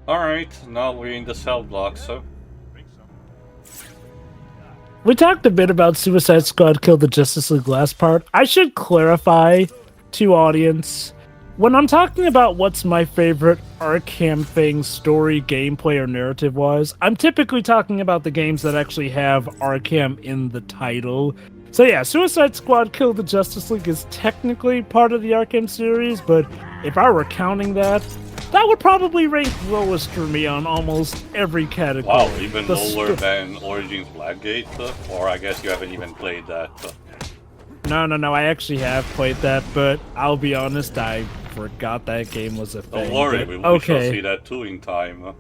Alright, now we're in the cell block, so... We talked a bit about Suicide Squad Kill the Justice League last part. I should clarify to audience, when I'm talking about what's my favorite Arkham thing story, gameplay, or narrative-wise, I'm typically talking about the games that actually have Arkham in the title. So yeah, Suicide Squad Kill the Justice League is technically part of the Arkham series, but if I were counting that, that would probably rank lowest for me on almost every category. Wow, even lower than Origins Blackgate? Or I guess you haven't even played that. No, I actually have played that, but I'll be honest, I forgot that game was a thing. Don't worry, we shall see that too in time.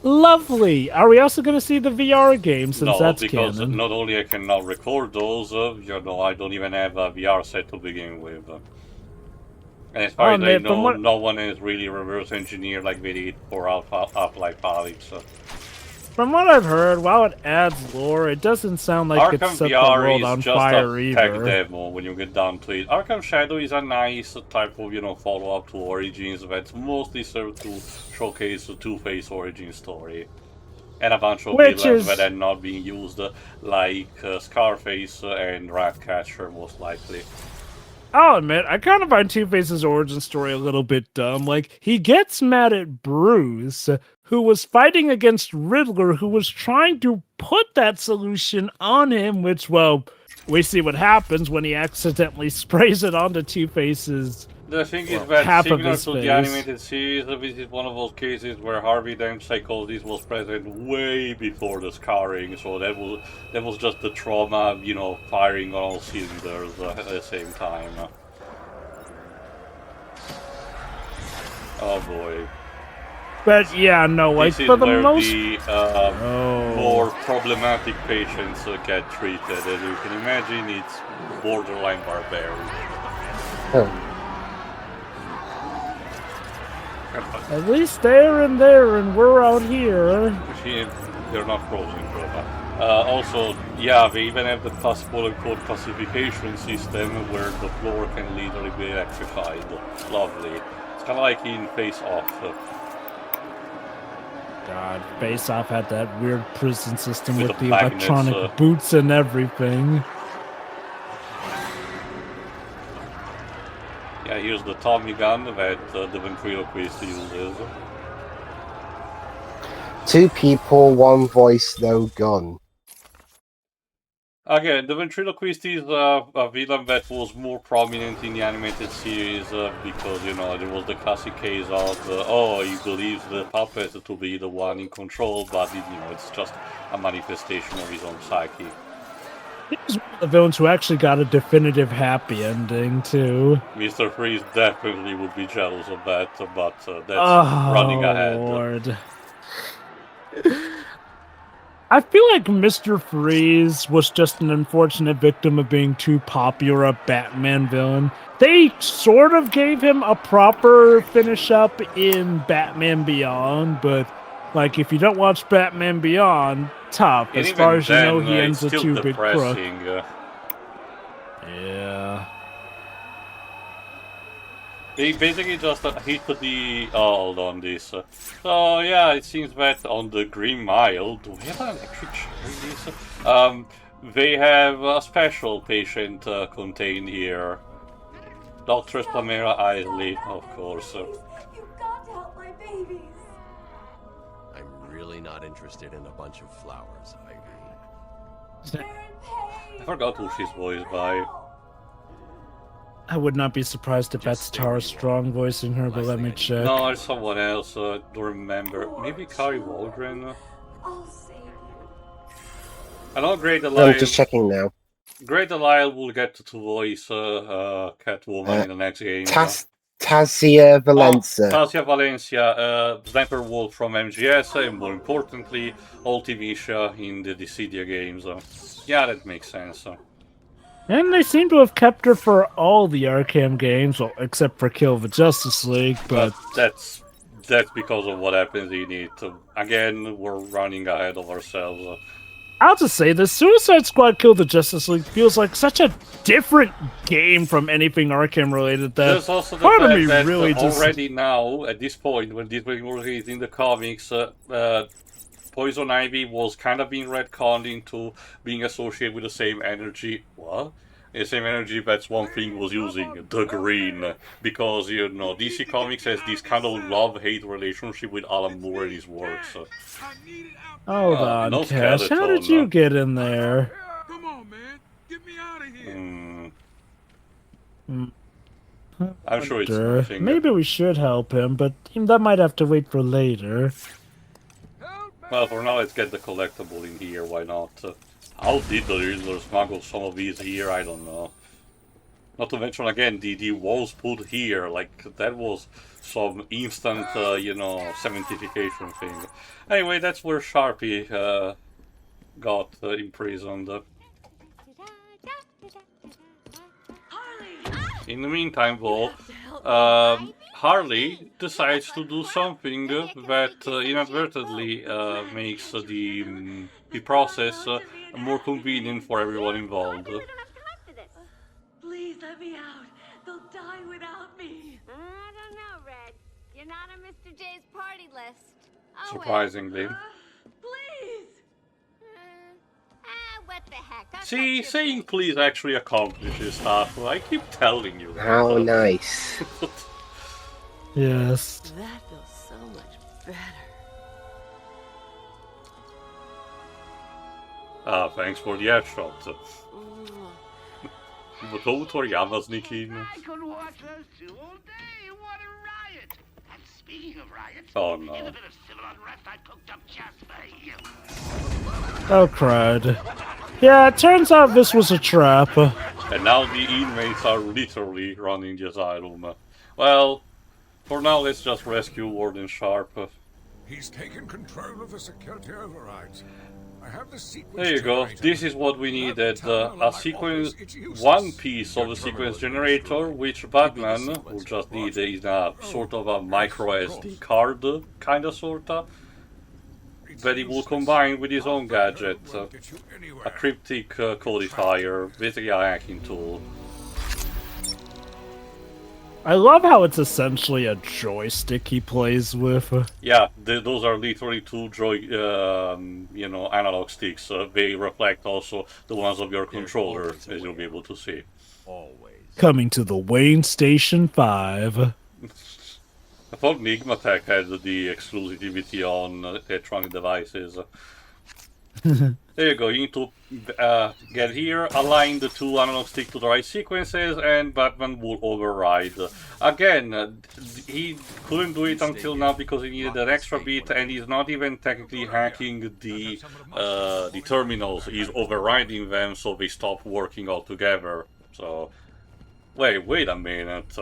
Lovely! Are we also going to see the VR game, since that's because canon? not only I can now record those, I don't even have a VR set to begin with. And as far as I know, no one is really reverse engineered like they did for Half-Life Alyx. From what I've heard, while it adds lore, it doesn't sound like Arkham it set VR the world on fire is just a tech demo when you get down to it. Arkham Shadow is a nice type of, follow-up to Origins that's mostly served to showcase the Two-Face origin story. And a bunch of villains that are not being used, like Scarface and Ratcatcher, most likely. I'll admit, I kind of find Two-Face's origin story a little bit dumb. Like, he gets mad at Bruce, who was fighting against Riddler, who was trying to put that solution on him, which, well, we see what happens when he accidentally sprays it onto Two-Face's The thing is that, similar to the animated series, this is one of those cases where Harvey Dent's psychosis was present way before the scarring, so that was just the trauma, firing on all cylinders at the same time. Oh boy. But yeah, no, like for the most... more problematic patients get treated. As you can imagine, it's borderline barbaric. Oh. At least they're in there and we're out here. They're not frozen, bro. Also, yeah, they even have the quote-unquote pacification system where the floor can literally be electrified. Lovely. It's kind of like in Face Off. God, Face Off had that weird prison system with the electronic boots and everything. Yeah, here's the Tommy gun that the ventriloquist uses. 2 people, 1 voice, no gun. Again, the ventriloquist is a villain that was more prominent in the animated series because, there was the classic case of, he believes the puppet to be the one in control, but, it's just a manifestation of his own psyche. He's one of the villains who actually got a definitive happy ending, too. Mr. Freeze definitely would be jealous of that, but that's running ahead. Lord. I feel like Mr. Freeze was just an unfortunate victim of being too popular a Batman villain. They sort of gave him a proper finish up in Batman Beyond, but like if you don't watch Batman Beyond, tough. As far as you know, he ends a two-bit crook. Yeah. They basically just hit the hold on this. So yeah, it seems that on the Green Mile, do we have an electric chair in this? They have a special patient contained here. Dr. Pamela Isley, of course. You've got to help my babies. I'm really not interested in a bunch of flowers, Ivy. They're in pain. I forgot who she's voiced by. I would not be surprised if that's Tara Strong voicing her, but let me check. No, it's someone else. I don't remember. Maybe Kari Waldron? I'll save you. I know Grey Delisle. I'm just checking now. Grey Delisle will get to voice Catwoman in the next game. Tasia Valencia. Tasia Valencia, Sniper Wolf from MGS, and more importantly, Ultimisha in the Dissidia games. Yeah, that makes sense. And they seem to have kept her for all the Arkham games, well, except for Kill the Justice League, but... That's because of what happens in it. Again, we're running ahead of ourselves. I'll just say this: Suicide Squad Kill the Justice League feels like such a different game from anything Arkham related. That There's also the part of fact me that really just already now, at this point, when this was released in the comics, Poison Ivy was kind of being retconned into being associated with the same energy. What? The same energy that Swamp Thing was using, the green. Because, you know, DC Comics has this kind of love-hate relationship with Alan Moore and his works. hold on, no Cash. How did skeleton. you get in there? Come on, man. Get me out of here. I'm sure it's Sure. nothing. Maybe we should help him, but that might have to wait for later. Well, for now, let's get the collectible in here, why not? How did the Riddler smuggle some of these here? I don't know. Not to mention, again, the walls put here, like, that was some instant, you know, cementification thing. Anyway, that's where Sharpie got imprisoned. In the meantime, though, Harley decides to do something that inadvertently makes the process more convenient for everyone involved. Please let me out. They'll die without me. I don't know, Red. You're not on Mr. J's party list. Oh, Surprisingly. Please. What the heck? I'll See, cut you saying loose. please actually accomplishes stuff. I keep telling you that. How nice. Yes. That feels so much better. Thanks for the headshot. Gotovo Toriyama sneaking. I could watch those two all day. What a riot! And speaking of riots, Oh, in no. a bit of civil unrest I cooked up just for you. Oh, crud. Yeah, it turns out this was a trap. And now the inmates are literally running the asylum. Well, for now let's just rescue Warden Sharp. He's taken control of the security overrides. I have the sequence There you go. generator. This is what we needed. A sequence, one piece of a sequence generator, which Batman will just need in a sort of a micro SD card, kinda sorta, that he will combine with his own gadget. A cryptic codifier, basically a hacking tool. I love how it's essentially a joystick he plays with. Yeah, those are literally two you know, analog sticks. They reflect also the ones of your controller, as you'll be able to see. Always. Coming to the Wayne Station 5. I thought Nigmatech had the exclusivity on electronic devices. There you go, you need to get here, align the two analog sticks to the right sequences, and Batman will override. Again, he couldn't do it until now because he needed an extra bit, and he's not even technically hacking the terminals, he's overriding them so they stop working altogether. So, wait a minute.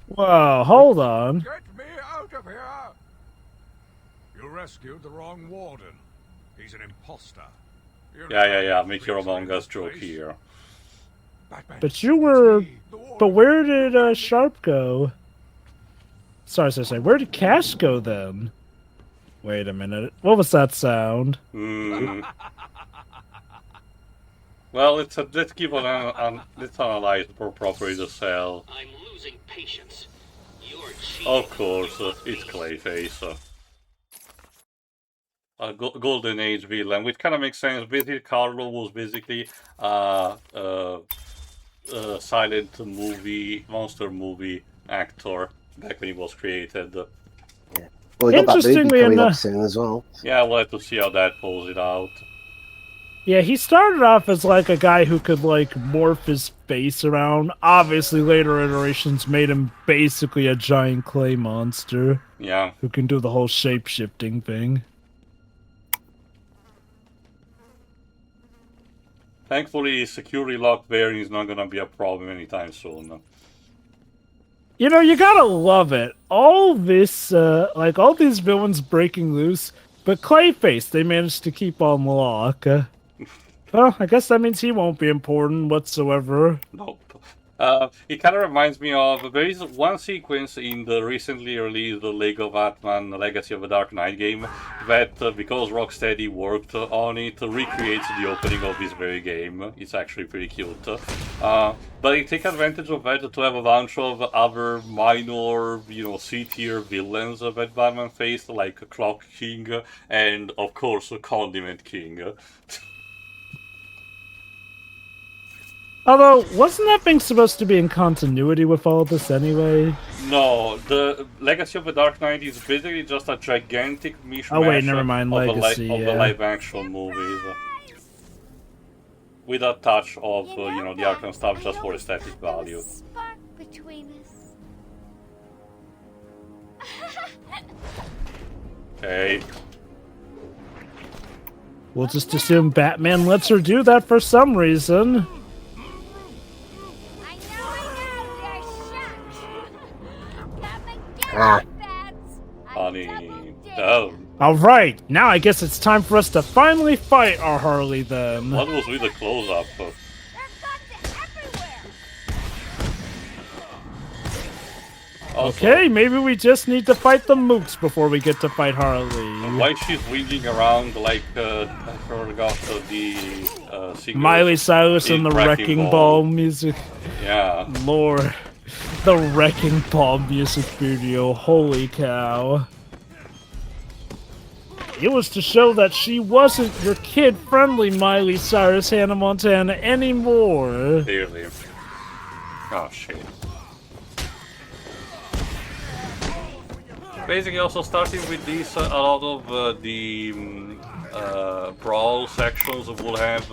Wow, hold on. Get me out of here! You rescued the wrong warden. He's an imposter. Yeah, make your Among Us joke here. But you were... But where did Sharp go? Sorry. Where did Cash go then? Wait a minute. What was that sound? Well, let's keep on let's analyze more properly the cell. I'm losing patience. You're cheating. Of course, it's Clayface. A Golden Age villain, which kind of makes sense. Basically, Carlo was basically a silent movie, monster movie actor back when he was created. Yeah. Well, we got that movie Interestingly coming up enough- soon as well. Yeah, we'll have to see how that pulls it out. Yeah, he started off as like a guy who could like morph his face around. Obviously, later iterations made him basically a giant clay monster Yeah. who can do the whole shape-shifting thing. Thankfully, security lock bearing is not gonna be a problem anytime soon. You know, you gotta love it. All this, like all these villains breaking loose, but Clayface, they managed to keep on lock. Well, I guess that means he won't be important whatsoever. Nope. It kind of reminds me of, there is one sequence in the recently released Lego Batman Legacy of the Dark Knight game that, because Rocksteady worked on it, recreates the opening of this very game. It's actually pretty cute. But they take advantage of that to have a bunch of other minor, C-tier villains that Batman faced, like Clock King and, of course, Condiment King. Although, wasn't that thing supposed to be in continuity with all of this anyway? No, the Legacy of the Dark Knight is basically just a gigantic mishmash Oh wait, never mind, of Legacy, the live-action movies. With a touch of, the Arkham stuff just for aesthetic value. Spark between us. Okay. We'll just assume Batman lets her do that for some reason. Ah. Honey, down. Alright, now I guess it's time for us to finally fight our Harley then. What was with the close-up? Okay, maybe we just need to fight the mooks before we get to fight Harley. Why she's winging around like, I forgot the singer. Miley Cyrus and the Wrecking Ball music. Yeah. Lord. The Wrecking Ball music video, holy cow. It was to show that she wasn't your kid-friendly Miley Cyrus Hannah Montana anymore. Clearly. Oh, shit. Basically, also starting with this, a lot of the brawl sections will have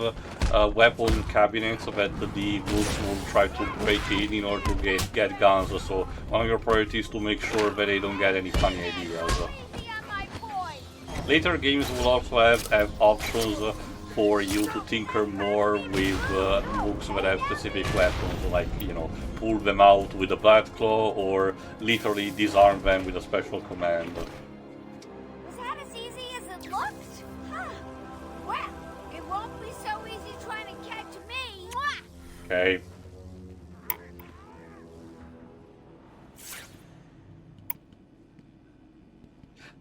weapon cabinets so that the goods will try to break in order to get guns. So one of your priorities is to make sure that they don't get any funny ideas. Later games will also have options for you to tinker more with mooks that have specific weapons, like, pull them out with a Bat Claw or literally disarm them with a special command. Was that as easy as it looked? Huh. Well, it won't be so easy trying to catch me. Mwah! Okay.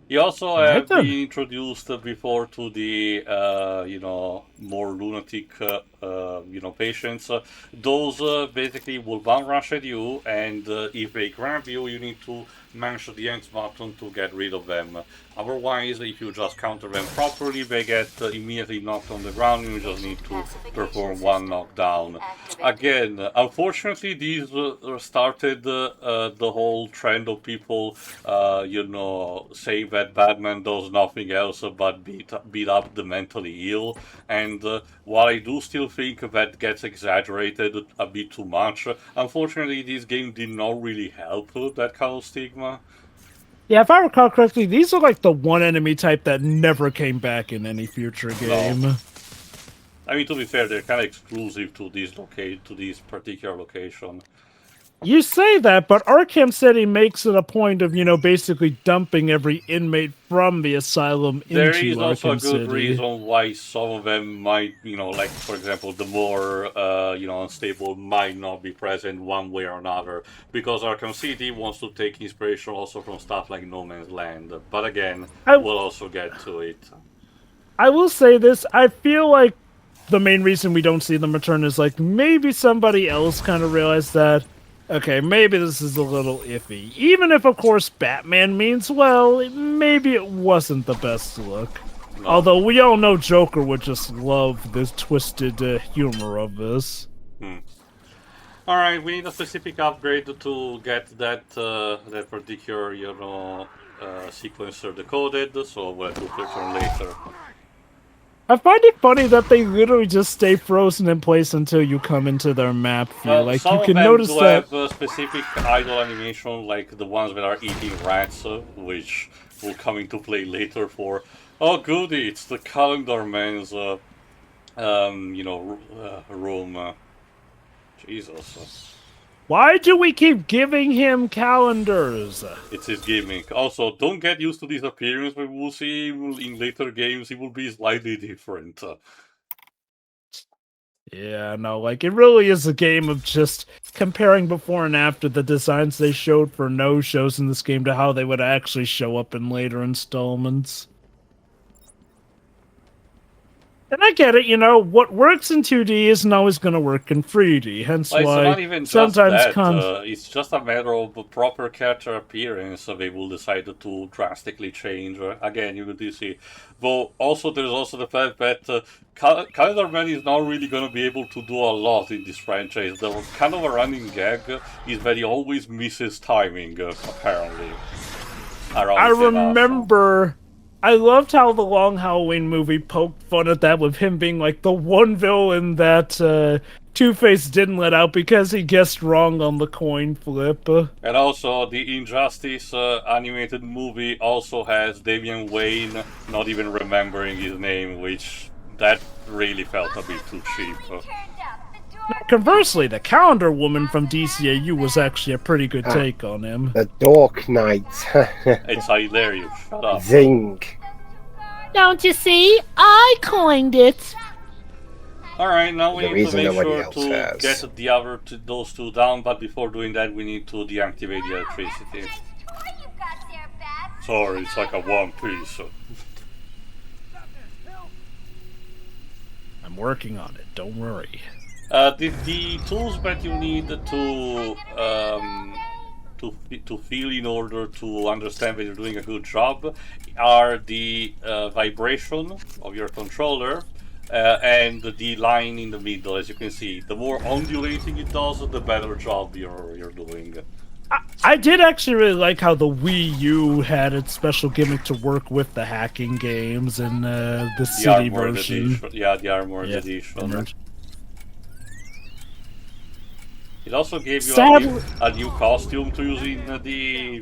You also have been introduced before to the, more lunatic, patients. Those basically will bum rush at you, and if they grab you, you need to mash the X button to get rid of them. Otherwise, if you just counter them properly, they get immediately knocked on the ground, and you just need to perform one knockdown. Again, unfortunately, these started the whole trend of people, saying that Batman does nothing else but beat up the mentally ill, and while I do still think that gets exaggerated a bit too much, unfortunately this game did not really help that kind of stigma. Yeah, if I recall correctly, these are like the one enemy type that never came back in any future game. No. I mean, to be fair, they're kind of exclusive to this particular location. You say that, but Arkham City makes it a point of, basically dumping every inmate from the asylum into Arkham City. There is also a good reason why some of them might, like, for example, the more, unstable might not be present one way or another. Because Arkham City wants to take inspiration also from stuff like No Man's Land. But again, we'll also get to it. I will say this, I feel like the main reason we don't see them return is, like, maybe somebody else kind of realized that, okay, maybe this is a little iffy. Even if, of course, Batman means well, maybe it wasn't the best look. No. Although we all know Joker would just love this twisted humor of this. Alright, we need a specific upgrade to get that particular, sequencer decoded, so we'll have to return later. I find it funny that they literally just stay frozen in place until you come into their map view. Like, you can notice that have a specific idle animation, like the ones that are eating rats, which will come into play later for, oh goody, it's the Calendar Man's, room. Jesus. Why do we keep giving him calendars? It's his gimmick. Also, don't get used to this appearance, but we'll see him in later games. He will be slightly different. Yeah, no, like, it really is a game of just comparing before and after the designs they showed for no-shows in this game to how they would actually show up in later installments. And I get it, you know, what works in 2D isn't always going to work in 3D, hence Well, it's why not even just sometimes that. It's just a matter of a proper character appearance. So they will decide to drastically change. Again, you see. Though also there's also the fact that Kyler is not really going to be able to do a lot in this franchise. The kind of a running gag is that he always misses timing, apparently. I remember... I loved how the Long Halloween movie poked fun at that with him being like the one villain that Two-Face didn't let out because he guessed wrong on the coin flip. And also, the Injustice animated movie also has Damian Wayne not even remembering his name, which that really felt a bit too cheap. Conversely, the Calendar Woman from DCAU was actually a pretty good take on him. The Dork Knight. It's hilarious. Shut up. Zing. Don't you see? I coined it. Alright, now we The need to reason make nobody sure else to has. get those two down, but before doing that we need to deactivate the electricity. Sorry, it's like a One Piece. I'm working on it, don't worry. The tools that you need to feel in order to understand that you're doing a good job are the vibration of your controller and the line in the middle. As you can see, the more undulating it does, the better job you're doing. I did actually really like how the Wii U had its special gimmick to work with the hacking games and the city version. Edition. Yeah, the Armored Edition. It also gave you a new costume to use in the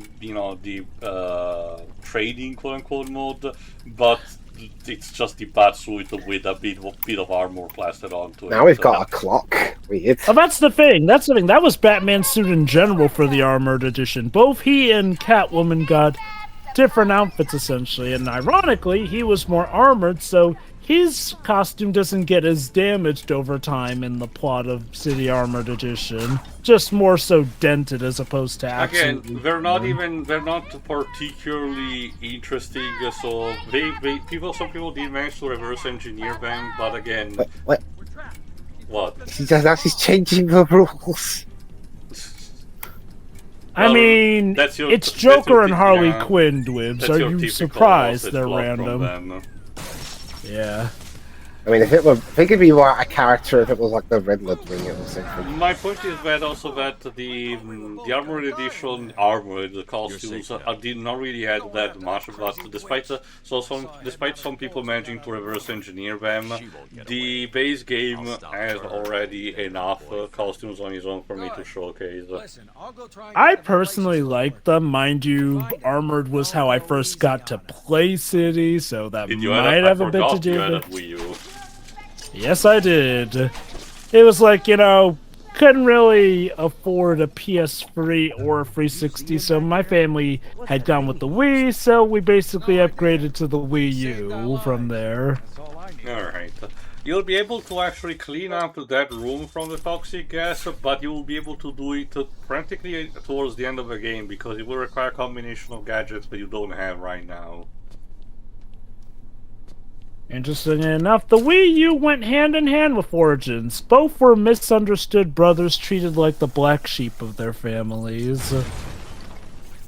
trading quote-unquote mode, but it's just the batsuit with a bit of armor plastered onto it. Now we've got a clock. Weird. Oh, that's the thing. That was Batman's suit in general for the Armored Edition. Both he and Catwoman got different outfits, essentially, and ironically, he was more armored, so his costume doesn't get as damaged over time in the plot of City Armored Edition. Just more so dented as opposed to absolutely... Again, they're not particularly interesting, so some people did manage to reverse engineer them, but again... What? He's changing the rules. I mean, it's Joker and Harley Quinn, Dwibs. Are you surprised they're random? Yeah. I mean, if it could be more a character if it was like the Riddler doing it or something. My point is that also that the Armored Edition the costumes did not really add that much, but despite some people managing to reverse engineer them, the base game has already enough costumes on its own for me to showcase. I personally like them, mind you. Armored was how I first got to play City, so that might have a bit to do with it. Yes, I did. It was like, couldn't really afford a PS3 or a 360, so my family had gone with the Wii, so we basically upgraded to the Wii U from there. Alright. You'll be able to actually clean up that room from the toxic gas, but you will be able to do it practically towards the end of the game, because it will require a combination of gadgets that you don't have right now. Interestingly enough, the Wii U went hand in hand with Origins. Both were misunderstood brothers treated like the black sheep of their families.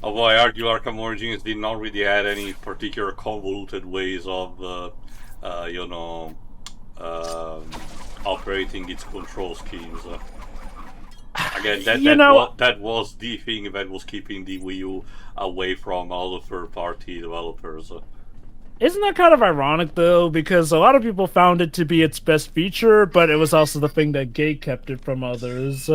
Although I argue Arkham Origins did not really add any particular convoluted ways of, operating its control schemes. Again, that was the thing that was keeping the Wii U away from all the third-party developers. Isn't that kind of ironic, though? Because a lot of people found it to be its best feature, but it was also the thing that gate-kept it from others.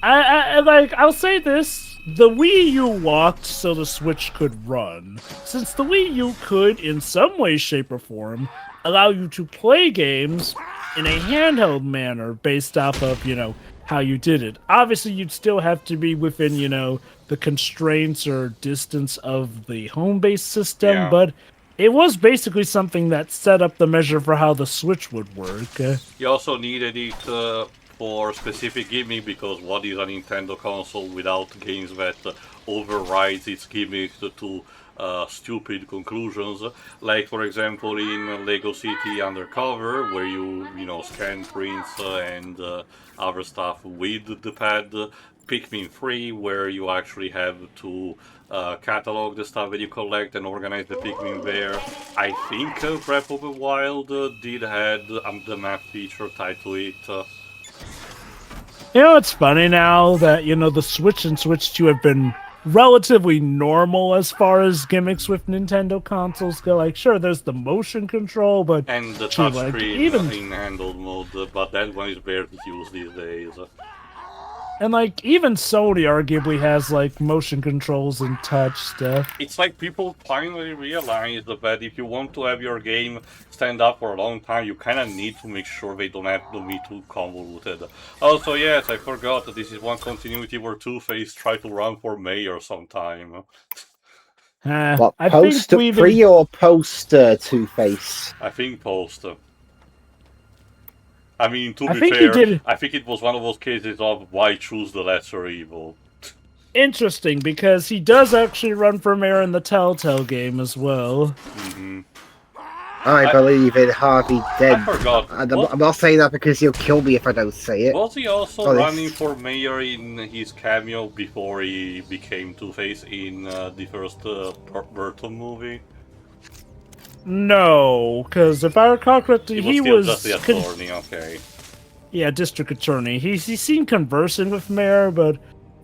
I'll say this. The Wii U walked so the Switch could run. Since the Wii U could, in some way, shape, or form, allow you to play games in a handheld manner based off of, how you did it. Obviously, you'd still have to be within, the constraints or distance of the home-based system, but it was basically something that set up the measure for how the Switch would work. You also needed it for specific gimmick, because what is a Nintendo console without games that overrides its gimmick to stupid conclusions? Like, for example, in Lego City Undercover, where you scan prints and other stuff with the pad. Pikmin 3, where you actually have to catalog the stuff that you collect and organize the Pikmin there. I think Breath of the Wild did have the map feature tied to it. It's funny now that, the Switch and Switch 2 have been relatively normal as far as gimmicks with Nintendo consoles go. Like, sure, there's the motion control, but... And the gee, touchscreen in handheld mode, but that one is barely used these days. And, even Sony arguably has, motion controls and touch stuff. It's like people finally realized that if you want to have your game stand up for a long time, you kind of need to make sure they don't have to be too convoluted. Also, yes, I forgot that this is one continuity where Two-Face tried to run for mayor sometime. What, I post think pre or post Two-Face? I think post. I mean, to be think fair, I think it was one of those cases of why choose the lesser evil. Interesting, because he does actually run for mayor in the Telltale game as well. Mm-hmm. I believe in Harvey Dent. I forgot. I'm not saying that because he'll kill me if I don't say it. Was he also running for mayor in his cameo before he became Two-Face in the first Burton movie? No, because if I recall correctly, he was just the attorney, okay. Yeah, district attorney. He's seen conversing with mayor, but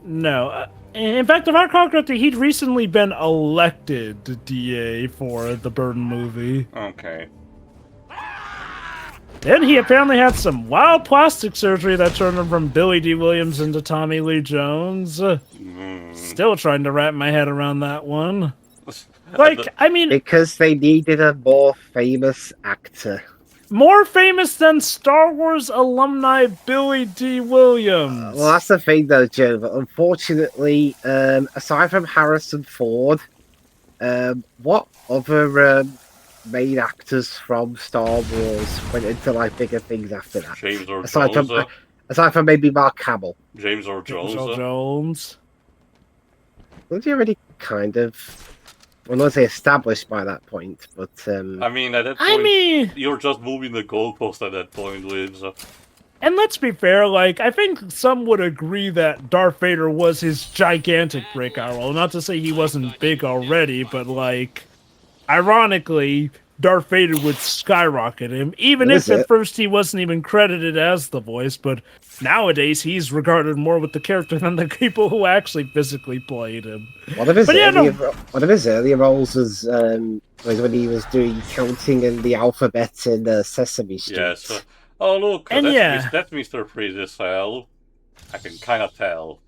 no. In fact, if I recall correctly, he'd recently been elected DA for the Burton movie. Okay. Then he apparently had some wild plastic surgery that turned him from Billy D. Williams into Tommy Lee Jones. Still trying to wrap my head around that one. Because they needed a more famous actor. More famous than Star Wars alumni Billy D. Williams. Well, that's the thing, though, Joe. But unfortunately, aside from Harrison Ford, what other main actors from Star Wars went into bigger things after that? James Earl Jones. Aside from maybe Mark Hamill. James Earl Jones. Was he already kind of? Well, not say established by that point, but I mean, at that point, you're just moving the goalpost at that point, Lives. And let's be fair, I think some would agree that Darth Vader was his gigantic breakout role. Not to say he wasn't big already, but ironically, Darth Vader would skyrocket him, even if at first he wasn't even credited as the voice, but nowadays he's regarded more with the character than the people who actually physically played him. One of his earlier roles was when he was doing counting in the alphabet in Sesame Street. Yes. Oh, look, that's Mr. Freeze's cell. I can kind of tell.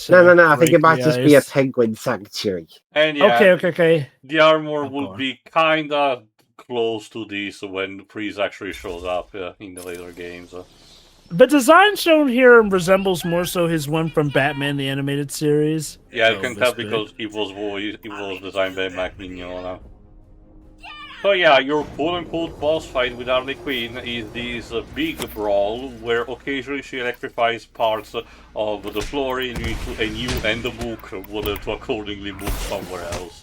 No, I think it might just be a penguin sanctuary. And yeah, okay. The armor will be kind of close to this when Freeze actually shows up in the later games. The design shown here resembles more so his one from Batman the Animated Series. Yeah, I can tell because it was designed by Mac Mignola. So yeah, your quote-unquote boss fight with Harley Quinn is this big brawl where occasionally she electrifies parts of the floor and you and the book to accordingly move somewhere else.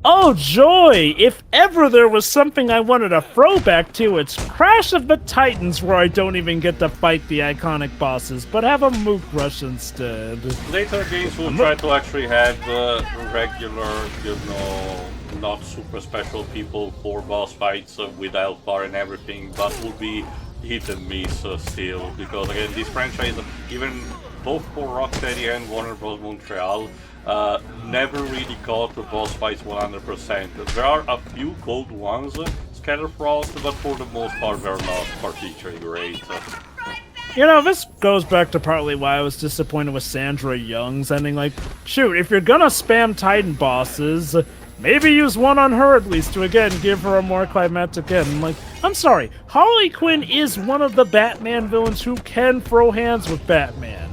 Oh joy! If ever there was something I wanted to throw back to, it's Crash of the Titans, where I don't even get to fight the iconic bosses, but have a Mook Rush instead. Later games will try to actually have regular, not super special people for boss fights with health bar and everything, but will be hit and miss still, because again, this franchise, even both for Rocksteady and Warner Bros. Montreal, never really got the boss fights 100%. There are a few cold ones, Scatterfrost, but for the most part they're not particularly great. This goes back to partly why I was disappointed with Sandra Young's ending. Shoot, if you're gonna spam Titan bosses, maybe use one on her at least to, again, give her a more climactic end. I'm sorry, Harley Quinn is one of the Batman villains who can throw hands with Batman.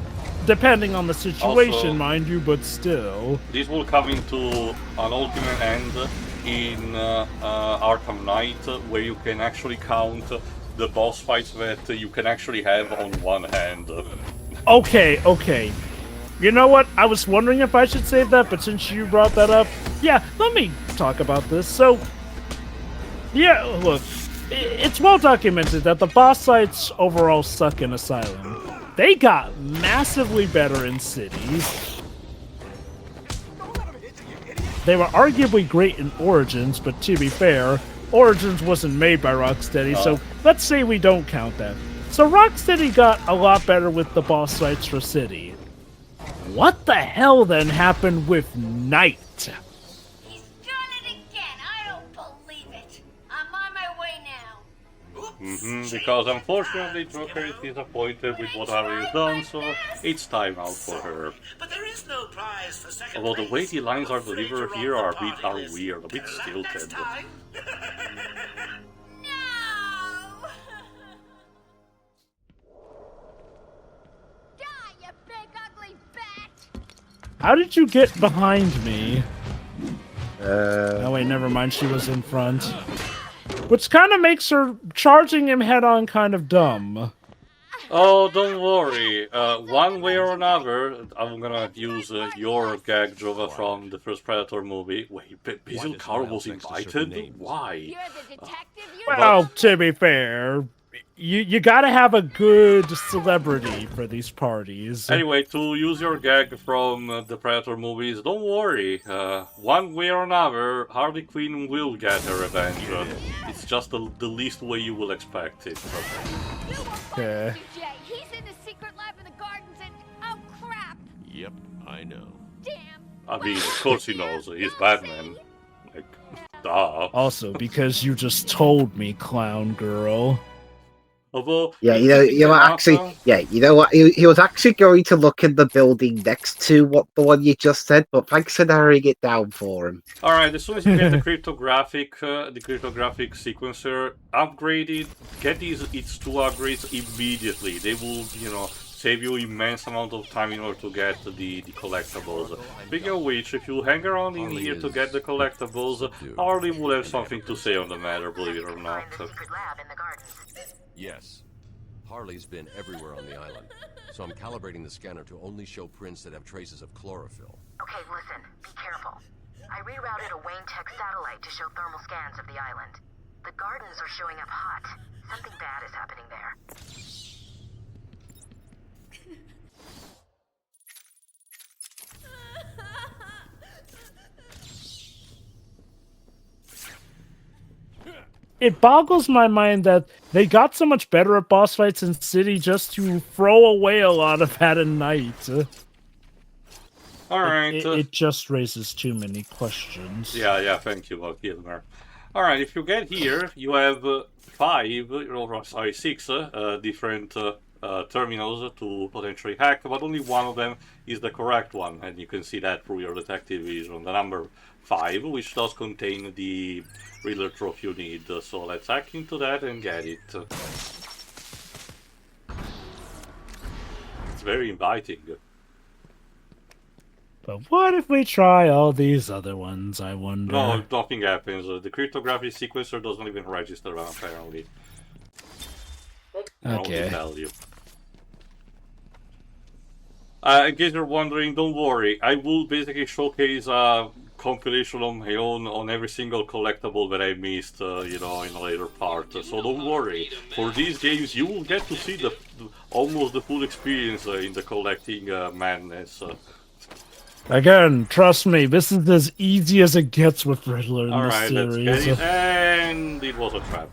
depending on the situation, Also, mind you, but still. This will come into an ultimate end in Arkham Knight, where you can actually count the boss fights that you can actually have on one hand. Okay. You know what? I was wondering if I should save that, but since you brought that up, yeah, let me talk about this. So, yeah, look, it's well documented that the boss fights overall suck in Asylum. They got massively better in cities. They were arguably great in Origins, but to be fair, Origins wasn't made by Rocksteady, so let's say we don't count that. So Rocksteady got a lot better with the boss fights for City. What the hell then happened with Night? He's done it again. I don't believe it. I'm on my way now. Because unfortunately Joker is disappointed with what Harley has done, so it's time out for her. But there is no prize for second Although the way place. the lines are delivered here are Party weird, a bit list. stilted. Next time. No! Die, you big ugly bat! How did you get behind me? Uh, Oh wait, never mind, she was in front. Which kind of makes her charging him head-on kind of dumb. Oh, don't worry. One way or another, I'm gonna use your gag, Jova, from the first Predator movie. Wait, Basil Carl was invited? Why? You're the detective, you Well, to be fair, you gotta have a good celebrity for these parties. Anyway, to use your gag from the Predator movies, don't worry. One way or another, Harley Quinn will get her revenge. It's just the least way you will expect it. Okay. Jay. He's in the secret lab in the gardens and... Oh, crap! Yep, I know. Damn! I mean, of course he knows. He's Batman. Like, duh. Also, because you just told me, clown girl. Although, yeah, you know what, actually, you know what, he was actually going to look in the building next to the one you just said, but thanks for narrowing it down for him. Alright, as soon as you get the cryptographic sequencer upgraded, get its 2 upgrades immediately. They will, save you immense amount of time in order to get the collectibles. Speaking of which, if you hang around in here to get the collectibles, Harley will have something to say on the matter, believe it or not. Yes. Harley's been everywhere on the island, so I'm calibrating the scanner to only show prints that have traces of chlorophyll. Okay, listen. Be careful. I rerouted a Wayne Tech satellite to show thermal scans of the island. The gardens are showing up hot. Something bad is happening there. It boggles my mind that they got so much better at boss fights in City just to throw away a lot of that in Night. Alright. It just raises too many questions. Yeah, thank you, Gilmer. Alright, if you get here, you have 6 different terminals to potentially hack, but only one of them is the correct one, and you can see that through your detective vision. The number 5, which does contain the Riddler trophy you need, so let's hack into that and get it. It's very inviting. But what if we try all these other ones, I wonder? No, nothing happens. The cryptographic sequencer doesn't even register, apparently. Okay. I'll tell you. In case you're wondering, don't worry. I will basically showcase a compilation on my own on every single collectible that I missed, in a later part. So don't worry. For these games, you will get to see almost the full experience in the collecting madness. Again, trust me, this is as easy as it gets with Riddler in this Alright, series. let's get it. And it was a trap.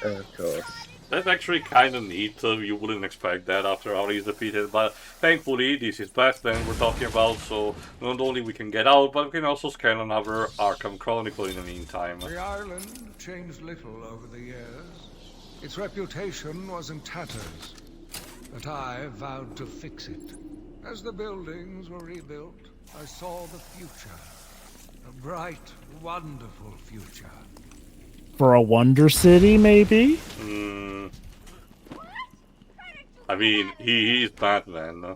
Of course. That's actually kind of neat. You wouldn't expect that after Harley is defeated, but thankfully this is Batman we're talking about, so not only we can get out, but we can also scan another Arkham Chronicle in the meantime. The island changed little over the years. Its reputation was in tatters, but I vowed to fix it. As the buildings were rebuilt, I saw the future. A bright, wonderful future. For a Wonder City, maybe? I mean, he is Batman.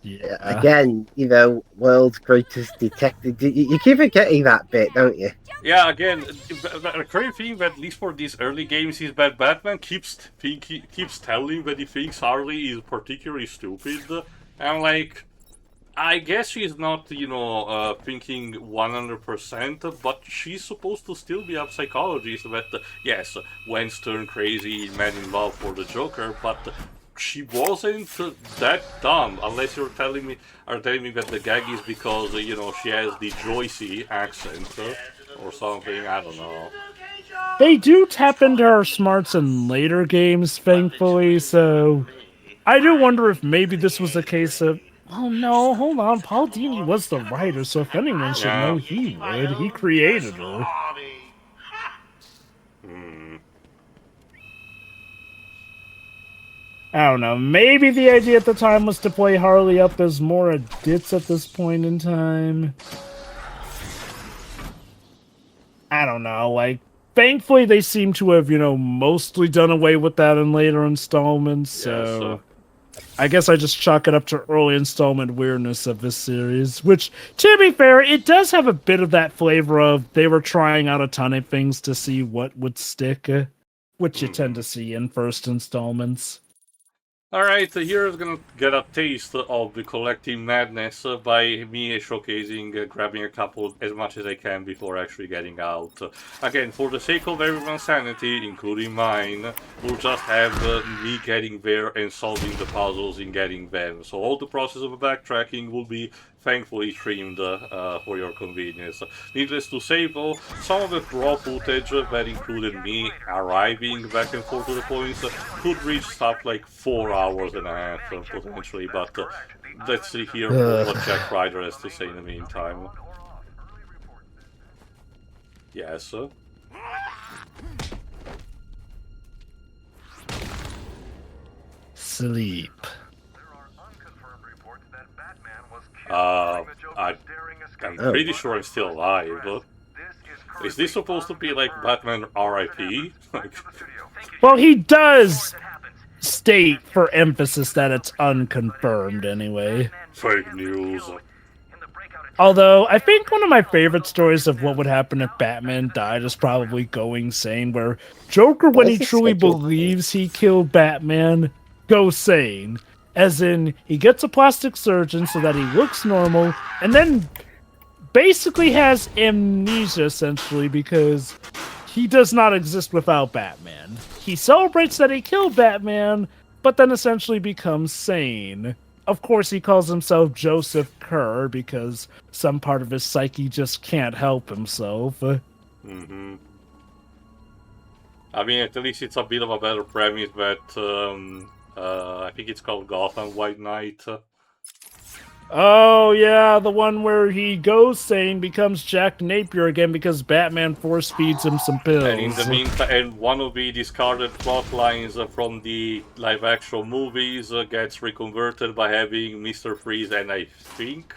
Yeah. Again, you know, world's greatest detective. You keep forgetting that bit, don't you? Yeah, again, the crazy thing that at least for these early games is that Batman keeps telling that he thinks Harley is particularly stupid. And like, I guess she's not, thinking 100%, but she's supposed to still be a psychologist that, yes, Gwen's turned crazy, man in love for the Joker, but she wasn't that dumb, unless you're telling me that the gag is because, she has the Joycey accent or something, I don't know. They do tap into her smarts in later games, thankfully, so I do wonder if maybe this was a case of, oh no, hold on, Paul Dini was the writer, so if anyone should know, he would. He created her. I don't know, maybe the idea at the time was to play Harley up as more a ditz at this point in time. I don't know, like, thankfully they seem to have, mostly done away with that in later installments, so I guess I just chalk it up to early installment weirdness of this series, which, to be fair, it does have a bit of that flavor of they were trying out a ton of things to see what would stick, which you tend to see in first installments. Alright, here's gonna get a taste of the collective madness by me showcasing, grabbing a couple as much as I can before actually getting out. Again, for the sake of everyone's sanity, including mine, we'll just have me getting there and solving the puzzles in getting them. So all the process of backtracking will be thankfully trimmed for your convenience. Needless to say though, some of the raw footage that included me arriving back and forth to the points could reach stuff like 4 hours and a half potentially, but let's see here what Jack Ryder has to say in the meantime. Yes. Sleep. I'm pretty sure I'm still alive. Is this supposed to be like Batman R.I.P.? Well, he does state for emphasis that it's unconfirmed anyway. Fake news. Although, I think one of my favorite stories of what would happen if Batman died is probably Going Sane, where Joker, when he truly believes he killed Batman, goes sane. As in, he gets a plastic surgeon so that he looks normal, and then basically has amnesia, essentially, because he does not exist without Batman. He celebrates that he killed Batman, but then essentially becomes sane. Of course, he calls himself Joseph Kerr, because some part of his psyche just can't help himself. Mm-hmm. I mean, at least it's a bit of a better premise that... I think it's called Gotham White Knight. Oh, yeah, the one where he goes sane, becomes Jack Napier again because Batman force feeds him some pills. And in the meantime, and one of the discarded plot lines from the live-action movies gets reconverted by having Mr. Freeze and I think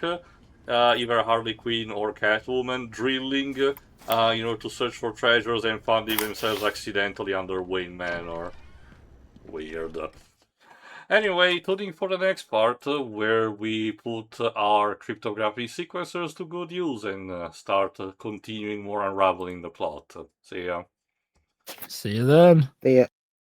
either Harley Quinn or Catwoman drilling, to search for treasures and finding themselves accidentally under Wayne Manor. Weird. Anyway, tuning for the next part, where we put our cryptography sequencers to good use and start continuing more unraveling the plot. See ya. See you then. See ya.